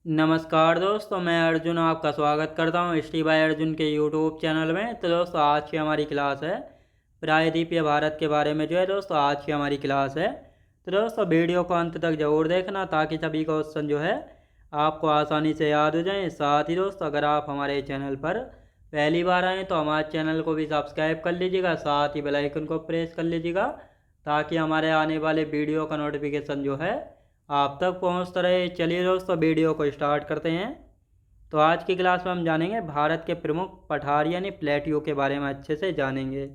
नमस्कार दोस्तों, मैं अर्जुन आपका स्वागत करता हूँ स्टी बाय अर्जुन के यूट्यूब चैनल में। तो दोस्तों आज की हमारी क्लास है प्रायद्वीपीय भारत के बारे में। दोस्तों आज की हमारी क्लास है। तो दोस्तों वीडियो को अंत तक ज़रूर देखना ताकि सभी क्वेश्चन आपको आसानी से याद हो जाएं। साथ ही दोस्तों अगर आप हमारे चैनल पर पहली बार आएँ तो हमारे चैनल को भी सब्सक्राइब कर लीजिएगा, साथ ही बेल आइकन को प्रेस कर लीजिएगा ताकि हमारे आने वाले वीडियो का नोटिफिकेशन आप तक पहुंचता रहे। चलिए दोस्तों वीडियो को स्टार्ट करते हैं। तो आज की क्लास में हम जानेंगे भारत के प्रमुख पठार यानी प्लेटियों के बारे में अच्छे से जानेंगे।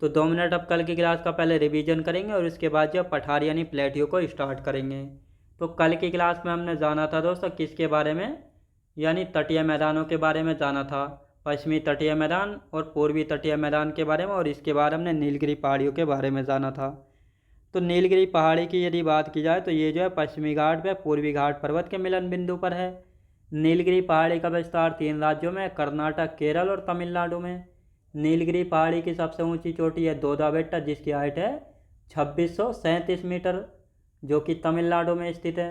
तो 2 मिनट अब कल की क्लास का पहले रिवीजन करेंगे और उसके बाद पठार यानी प्लेटियों को स्टार्ट करेंगे। तो कल की क्लास में हमने जाना था दोस्तों किसके बारे में, यानी तटीय मैदानों के बारे में जाना था। पश्चिमी तटीय मैदान और पूर्वी तटीय मैदान के बारे में, और इसके बाद हमने नीलगिरी पहाड़ियों के बारे में जाना था। तो नीलगिरी पहाड़ी की यदि बात की जाए तो ये पश्चिमी घाट व पूर्वी घाट पर्वत के मिलन बिंदु पर है। नीलगिरी पहाड़ी का विस्तार 3 राज्यों में, कर्नाटक, केरल और तमिलनाडु में। नीलगिरी पहाड़ी की सबसे ऊंची चोटी है दोदाबेट्टा जिसकी हाइट है 2637 मीटर, जो कि तमिलनाडु में स्थित है।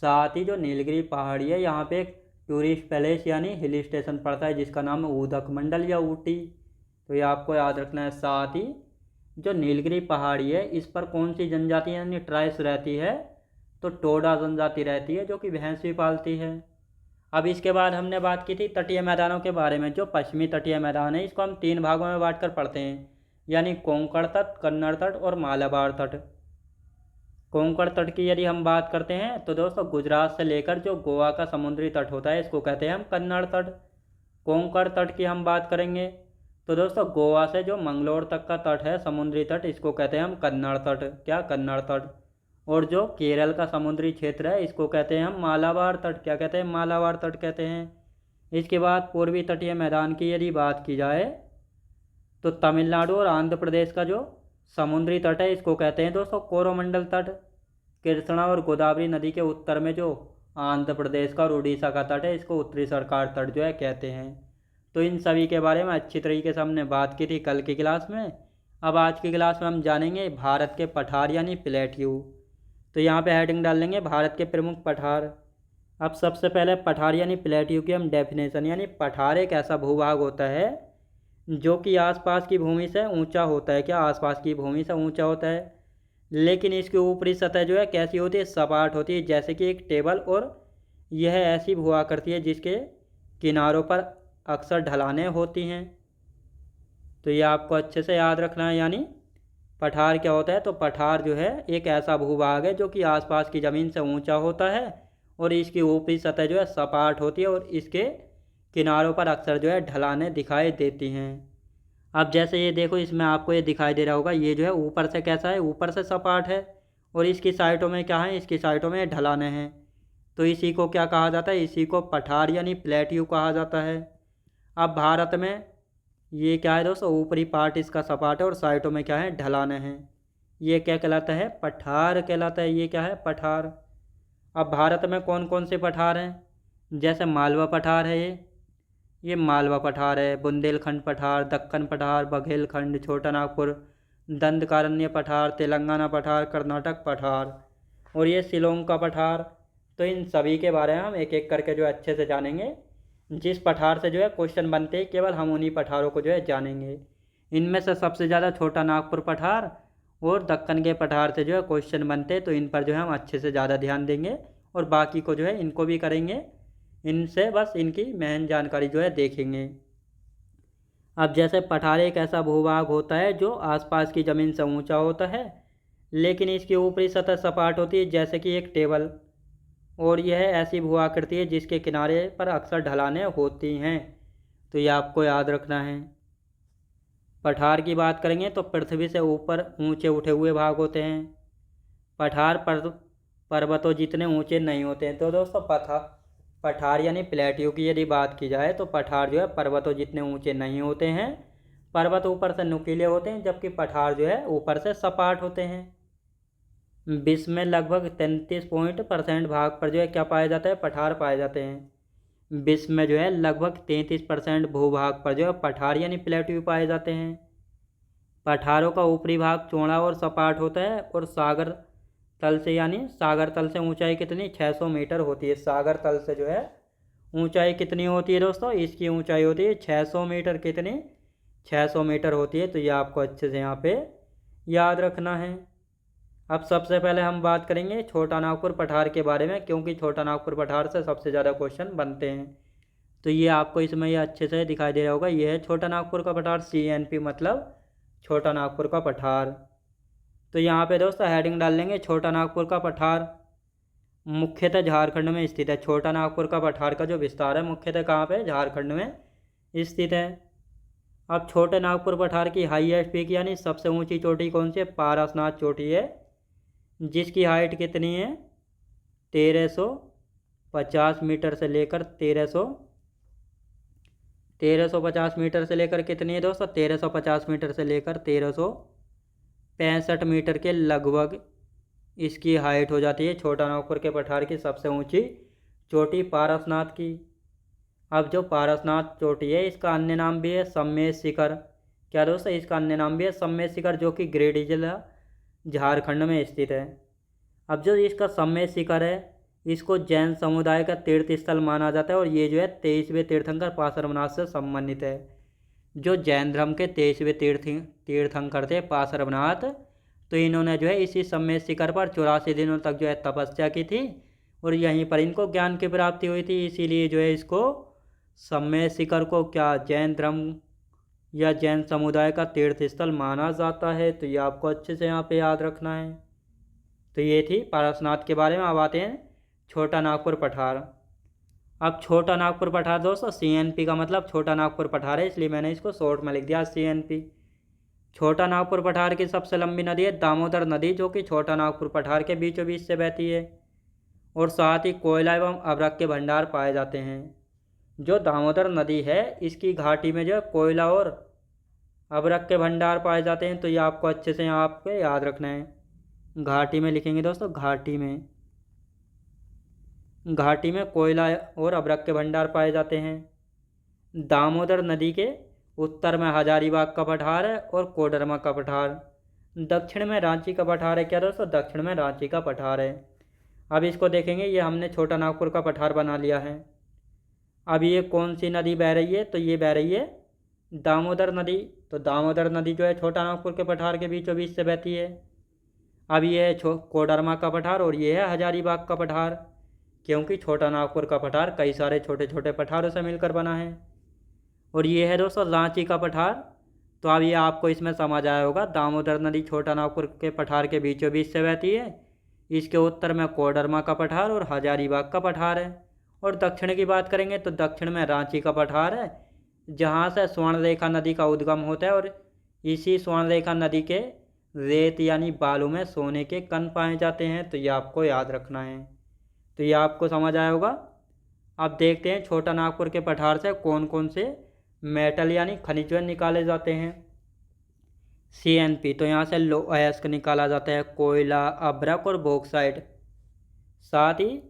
साथ ही जो नीलगिरी पहाड़ी है यहाँ पे एक टूरिस्ट पैलेस यानी हिल स्टेशन पड़ता है जिसका नाम है उदकमंडल या ऊटी। तो ये आपको याद रखना है। साथ ही जो नीलगिरी पहाड़ी है इस पर कौन सी जनजाति यानी ट्राइब्स रहती है, तो टोडा जनजाति रहती है जो कि भैंस भी पालती है। अब इसके बाद हमने बात की थी तटीय मैदानों के बारे में। जो पश्चिमी तटीय मैदान है इसको हम 3 भागों में बांट कर पढ़ते हैं, यानी कोंकण तट, कन्नड़ तट और मालाबार तट। कोंकण तट की यदि हम बात करते हैं तो दोस्तों गुजरात से लेकर जो गोवा का समुद्री तट होता है इसको कहते हैं हम कन्नड़ तट। कोंकण तट की हम बात करेंगे तो दोस्तों गोवा से जो मंगलोर तक का तट है समुद्री तट इसको कहते हैं हम कन्नड़ तट। क्या? कन्नड़ तट। और जो केरल का समुद्री क्षेत्र है इसको कहते हैं हम मालाबार तट। क्या कहते हैं? मालाबार तट कहते हैं। इसके बाद पूर्वी तटीय मैदान की यदि बात की जाए तो तमिलनाडु और आंध्र प्रदेश का जो समुद्री तट है इसको कहते हैं दोस्तों कोरोमंडल तट। कृष्णा और गोदावरी नदी के उत्तर में जो आंध्र प्रदेश का और उड़ीसा का तट है इसको उत्तरी सरकार तट कहते हैं। तो इन सभी के बारे में अच्छी तरीके से हमने बात की थी कल की क्लास में। अब आज की क्लास में हम जानेंगे भारत के पठार यानी प्लेट्यू। तो यहाँ पे हेडिंग डाल लेंगे भारत के प्रमुख पठार। अब सबसे पहले पठार यानी प्लेट्यू की हम डेफिनेशन, यानी पठार एक ऐसा भूभाग होता है जो कि आसपास की भूमि से ऊंचा होता है। क्या? आसपास की भूमि से ऊंचा होता है, लेकिन इसकी ऊपरी सतह कैसी होती है? सपाट होती है, जैसे कि एक टेबल। और यह ऐसी हुआ करती है जिसके किनारों पर अक्सर ढलानें होती हैं। तो ये आपको अच्छे से याद रखना है। यानी पठार क्या होता है? तो पठार एक ऐसा भूभाग है जो कि आसपास की ज़मीन से ऊंचा होता है और इसकी ऊपरी सतह सपाट होती है और इसके किनारों पर अक्सर ढलानें दिखाई देती हैं। अब जैसे ये देखो, इसमें आपको ये दिखाई दे रहा होगा, ये ऊपर से कैसा है? ऊपर से सपाट है और इसकी साइडों में क्या है? इसकी साइडों में ढलानें हैं। तो इसी को क्या कहा जाता है? इसी को पठार यानी प्लेट्यू कहा जाता है। अब भारत में ये क्या है दोस्तों? ऊपरी पार्ट इसका सपाट है और साइडों में क्या है? ढलानें हैं। ये क्या कहलाता है? पठार कहलाता है। ये क्या है? पठार। अब भारत में कौन कौन से पठार हैं? जैसे मालवा पठार है, ये मालवा पठार है। बुंदेलखंड पठार, दक्कन पठार, बघेलखंड, छोटा नागपुर, दंडकारण्य पठार, तेलंगाना पठार, कर्नाटक पठार और ये शिलोंग का पठार। तो इन सभी के बारे में हम एक एक करके अच्छे से जानेंगे। जिस पठार से क्वेश्चन बनते हैं केवल हम उन्हीं पठारों को जानेंगे। इनमें से सबसे ज़्यादा छोटा नागपुर पठार और दक्कन के पठार से क्वेश्चन बनते हैं, तो इन पर हम अच्छे से ज़्यादा ध्यान देंगे और बाकी को इनको भी करेंगे। इनसे बस इनकी मेन जानकारी देखेंगे। अब जैसे पठार एक ऐसा भूभाग होता है जो आसपास की ज़मीन से ऊंचा होता है, लेकिन इसकी ऊपरी सतह सपाट होती है जैसे कि एक टेबल। और यह ऐसी भू आकृति है जिसके किनारे पर अक्सर ढलानें होती हैं। तो ये आपको याद रखना है। पठार की बात करेंगे तो पृथ्वी से ऊपर ऊंचे उठे हुए भाग होते हैं। पठार पर्वतों जितने ऊंचे नहीं होते हैं। तो दोस्तों पठार यानी प्लेट्यू की यदि बात की जाए तो पठार पर्वतों जितने ऊंचे नहीं होते हैं। पर्वत ऊपर से नुकीले होते हैं जबकि पठार ऊपर से सपाट होते हैं। विश्व में लगभग 33% भाग पर क्या पाया जाता है? पठार पाए जाते हैं। विश्व में लगभग 33% भूभाग पर पठार यानी प्लेट्यू पाए जाते हैं। पठारों का ऊपरी भाग चौड़ा और सपाट होता है और सागर तल से यानी सागर तल से ऊंचाई कितनी 600 मीटर होती है। सागर तल से जो है ऊंचाई कितनी होती है दोस्तों, इसकी ऊंचाई होती है 600 मीटर। कितनी 600 मीटर होती है। तो ये आपको अच्छे से यहाँ पे याद रखना है। अब सबसे पहले हम बात करेंगे छोटा नागपुर पठार के बारे में, क्योंकि छोटा नागपुर पठार से सबसे ज़्यादा क्वेश्चन बनते हैं। तो ये आपको इसमें ये अच्छे से दिखाई दे रहा होगा, ये है छोटा नागपुर का पठार, CNP मतलब छोटा नागपुर का पठार। तो यहाँ पे दोस्तों हेडिंग डाल लेंगे छोटा नागपुर का पठार मुख्यतः झारखंड में स्थित है। छोटा नागपुर का पठार का जो विस्तार है मुख्यतः कहाँ पे, झारखंड में स्थित है। अब छोटे नागपुर पठार की हाईएस्ट पीक यानी सबसे ऊंची चोटी कौन सी है, पारसनाथ चोटी है, जिसकी हाइट कितनी है 1350 मीटर से लेकर 1350 मीटर से लेकर कितनी है दोस्तों, 1350 मीटर से लेकर 1365 मीटर के लगभग इसकी हाइट हो जाती है। छोटा नागपुर के पठार की सबसे ऊंची चोटी पारसनाथ की। अब जो पारसनाथ चोटी है इसका अन्य नाम भी है सम्मेश शिखर। क्या दोस्तों, इसका अन्य नाम भी है सम्मेश शिखर, जो कि गिरिडीह जिला झारखंड में स्थित है। अब जो इसका सम्मेश शिखर है इसको जैन समुदाय का तीर्थ स्थल माना जाता है, और ये जो है 23वें तीर्थंकर पार्श्वनाथ से संबंधित है। जो जैन धर्म के 23वें तीर्थंकर थे पार्श्वनाथ, तो इन्होंने जो है इसी सम्मेश शिखर पर 84 दिनों तक जो है तपस्या की थी, और यहीं पर इनको ज्ञान की प्राप्ति हुई थी। इसीलिए जो है इसको सम्मेश शिखर को क्या जैन धर्म या जैन समुदाय का तीर्थ स्थल माना जाता है। तो ये आपको अच्छे से यहाँ पे याद रखना है। तो ये थी पारसनाथ के बारे में। अब आते हैं छोटा नागपुर पठार। अब छोटा नागपुर पठार दोस्तों CNP का मतलब छोटा नागपुर पठार है, इसलिए मैंने इसको शॉर्ट में लिख दिया CNP। छोटा नागपुर पठार की सबसे लंबी नदी है दामोदर नदी, जो कि छोटा नागपुर पठार के बीचों बीच से बहती है, और साथ ही कोयला एवं अभ्रक के भंडार पाए जाते हैं। जो दामोदर नदी है इसकी घाटी में जो है कोयला और अभ्रक के भंडार पाए जाते हैं। तो ये आपको अच्छे से यहाँ पे याद रखना है। घाटी में लिखेंगे दोस्तों, घाटी में कोयला और अभ्रक के भंडार पाए जाते हैं। दामोदर नदी के उत्तर में हजारीबाग का पठार है और कोडरमा का पठार। दक्षिण में रांची का पठार है। क्या दोस्तों, दक्षिण में रांची का पठार है। अब इसको देखेंगे, ये हमने छोटा नागपुर का पठार बना लिया है। अब ये कौन सी नदी बह रही है, तो ये बह रही है दामोदर नदी। तो दामोदर नदी जो है छोटा नागपुर के पठार के बीचों बीच से बहती है। अब ये है कोडरमा का पठार, और ये है हजारीबाग का पठार, क्योंकि छोटा नागपुर का पठार कई सारे छोटे छोटे पठारों से मिलकर बना है। और ये है दोस्तों रांची का पठार। तो अब ये आपको इसमें समझ आया होगा, दामोदर नदी छोटा नागपुर के पठार के बीचों बीच से बहती है। इसके उत्तर में कोडरमा का पठार और हजारीबाग का पठार है। और दक्षिण की बात करेंगे तो दक्षिण में रांची का पठार है, जहाँ से स्वर्णरेखा नदी का उद्गम होता है, और इसी स्वर्णरेखा नदी के रेत यानी बालू में सोने के कण पाए जाते हैं। तो ये आपको याद रखना है। तो ये आपको समझ आया होगा। अब देखते हैं छोटा नागपुर के पठार से कौन कौन से मेटल यानी खनिज निकाले जाते हैं। CNP, तो यहाँ से लो अयस्क निकाला जाता है, कोयला, अभ्रक और बॉक्साइट। साथ ही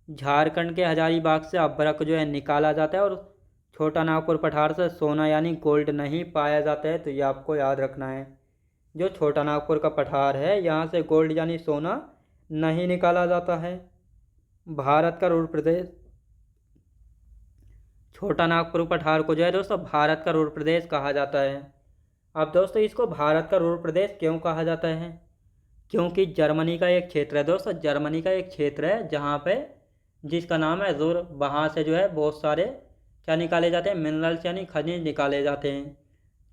झारखंड के हजारीबाग से अभ्रक जो है निकाला जाता है, और छोटा नागपुर पठार से सोना यानी गोल्ड नहीं पाया जाता है। तो ये आपको याद रखना है। जो छोटा नागपुर का पठार है यहाँ से गोल्ड यानी सोना नहीं निकाला जाता है। भारत का रुद्र प्रदेश, छोटा नागपुर पठार को जो है दोस्तों भारत का रुद्र प्रदेश कहा जाता है। अब दोस्तों इसको भारत का रुद्र प्रदेश क्यों कहा जाता है, क्योंकि जर्मनी का एक क्षेत्र है दोस्तों, जर्मनी का एक क्षेत्र है जहाँ पे जिसका नाम है रुर, वहाँ से जो है बहुत सारे क्या निकाले जाते हैं, मिनरल्स यानी खनिज निकाले जाते हैं।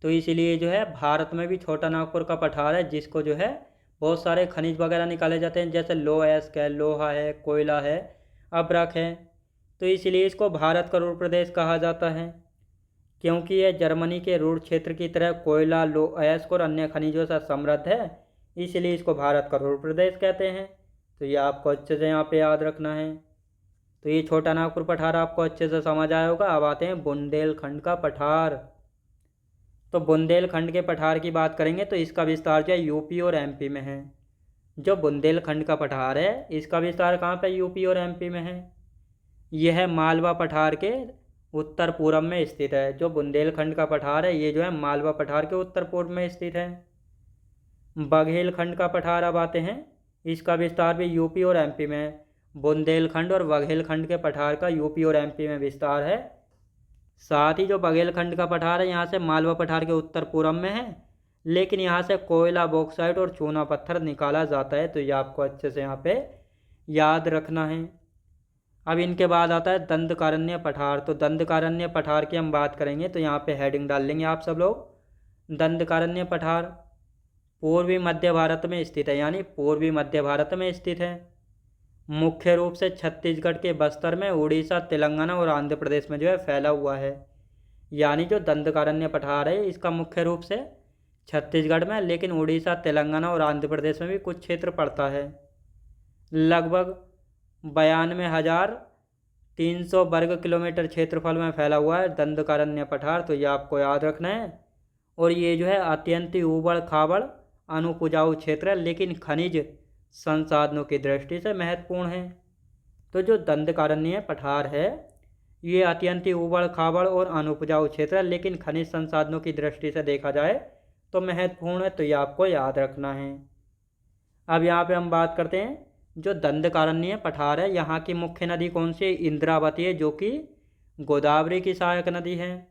तो इसीलिए जो है भारत में भी छोटा नागपुर का पठार है, जिसको जो है बहुत सारे खनिज वगैरह निकाले जाते हैं, जैसे अयस्क है, लोहा है, कोयला है, अभ्रक है। तो इसीलिए इसको भारत का रुद्र प्रदेश कहा जाता है, क्योंकि यह जर्मनी के रुर क्षेत्र की तरह कोयला, अयस्क और अन्य खनिजों से समृद्ध है। इसलिए इसको भारत का रुद्र प्रदेश कहते हैं। तो ये आपको अच्छे से यहाँ पे याद रखना है। तो ये छोटा नागपुर पठार आपको अच्छे से समझ आया होगा। अब आते हैं बुंदेलखंड का पठार। तो बुंदेलखंड के पठार की बात करेंगे तो इसका विस्तार जो है यूपी और एमपी में है। जो बुंदेलखंड का पठार है इसका विस्तार कहाँ पे, यूपी और एमपी में है। यह मालवा पठार के उत्तर पूर्व में स्थित है। जो बुंदेलखंड का पठार है ये जो है मालवा पठार के उत्तर पूर्व में स्थित है। बघेलखंड का पठार अब आते हैं, इसका विस्तार भी यूपी और एमपी में, बुंदेलखंड और बघेलखंड के पठार का यूपी और एमपी में विस्तार है। साथ ही जो बघेलखंड का पठार है यहाँ से मालवा पठार के उत्तर पूर्व में है, लेकिन यहाँ से कोयला, बॉक्साइट और चूना पत्थर निकाला जाता है, तो ये आपको अच्छे से यहाँ पे याद रखना है। अब इनके बाद आता है दंडकारण्य पठार। तो दंडकारण्य पठार की हम बात करेंगे तो यहाँ पे हेडिंग डाल लेंगे आप सब लोग। दंडकारण्य पठार पूर्वी मध्य भारत में स्थित है, यानी पूर्वी मध्य भारत में स्थित है। मुख्य रूप से छत्तीसगढ़ के बस्तर में, उड़ीसा, तेलंगाना और आंध्र प्रदेश में जो है फैला हुआ है। यानी जो दंडकारण्य पठार है इसका मुख्य रूप से छत्तीसगढ़ में, लेकिन उड़ीसा, तेलंगाना और आंध्र प्रदेश में भी कुछ क्षेत्र पड़ता है। लगभग 92,300 वर्ग किलोमीटर क्षेत्रफल में फैला हुआ है दंडकारण्य पठार, तो ये आपको याद रखना है। और ये जो है अत्यंत ही ऊबड़ खाबड़ अनुपजाऊ क्षेत्र है, लेकिन खनिज संसाधनों की दृष्टि से महत्वपूर्ण है। तो जो दंडकारण्य पठार है ये अत्यंत ही ऊबड़ खाबड़ और अनुपजाऊ क्षेत्र है, लेकिन खनिज संसाधनों की दृष्टि से देखा जाए तो महत्वपूर्ण है, तो ये आपको याद रखना है। अब यहाँ पे हम बात करते हैं जो दंडकारण्य पठार है यहाँ की मुख्य नदी कौन सी है? इंद्रावती है, जो कि गोदावरी की सहायक नदी है।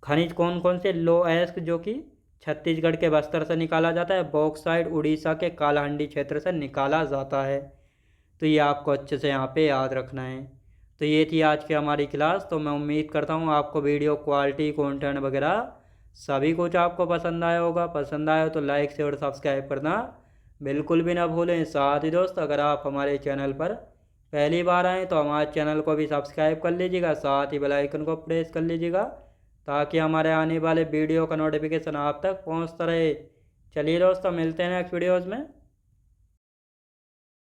खनिज कौन कौन से? लोएस्क, जो कि छत्तीसगढ़ के बस्तर से निकाला जाता है। बॉक्साइट उड़ीसा के कालाहांडी क्षेत्र से निकाला जाता है, तो ये आपको अच्छे से यहाँ पे याद रखना है। तो ये थी आज की हमारी क्लास। तो मैं उम्मीद करता हूँ आपको वीडियो क्वालिटी, कंटेंट वगैरह सभी कुछ आपको पसंद आया होगा। पसंद आया हो तो लाइक, शेयर और सब्सक्राइब करना बिल्कुल भी ना भूलें। साथ ही दोस्त, अगर आप हमारे चैनल पर पहली बार आएँ तो हमारे चैनल को भी सब्सक्राइब कर लीजिएगा, साथ ही बेल आइकन को प्रेस कर लीजिएगा, ताकि हमारे आने वाले वीडियो का नोटिफिकेशन आप तक पहुंचता रहे। चलिए दोस्तों, मिलते हैं नेक्स्ट वीडियोज़ में।